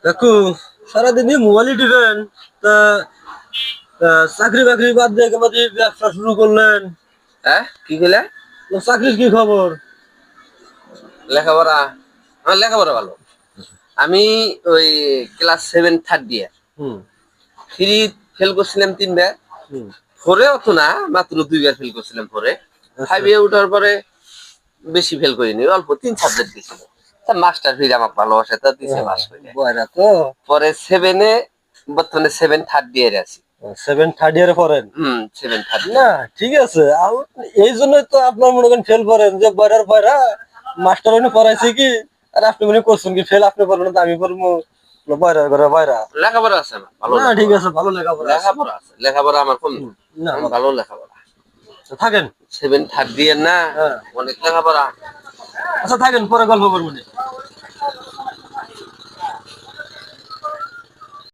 কাকু সারাদিনই মোবাইলই টিপেন তা চাকরি বাকরি বাদ দিয়ে একেবারে ব্যবসা শুরু করলেন। হ্যাঁ কি কইলা? তো চাকরির কি খবর? লেখাপড়া, আমার লেখাপড়া ভালো। আমি ওই ক্লাস 7 থার্ড ইয়ার হুম থ্রি ফেল করছিলাম 3 বার। হুম। ফোরে অত না, মাত্র 2 বার ফেল করছিলাম ফোরে। আচ্ছা। 5 এ উঠার পরে বেশি ফেল করিনি, অল্প 3 সাবজেক্ট গেছিল। তা মাস্টার ফির আমাকে ভালোবাসে, তা দিছে পাস করে। বয়রা তো পরে 7 এ, বর্তমানে 7 থার্ড ইয়ারে আছি। 7 থার্ড ইয়ারে পড়েন? 7 থার্ড না, ইয়ার। ঠিক আছে। এই জন্যই তো আপনার মনে করেন ফেল করেন যে বয়রার বয়রা মাস্টার উনি পড়াইছে কি, আর আপনি মনে করছেন কি ফেল আপনি করবেন তো আমি করবো? বয়রার ঘরে বয়রা। লেখাপড়া আছে আমার ভালো, না ঠিক আছে, ভালো লেখাপড়া আছে। লেখাপড়া আছে, লেখাপড়া আমার কম না। না আমার ভালো লেখাপড়া। তো থাকেন। 7 থার্ড ইয়ার না, হ্যাঁ, অনেক লেখাপড়া। আচ্ছা থাকেন, পরে গল্প করবো নি।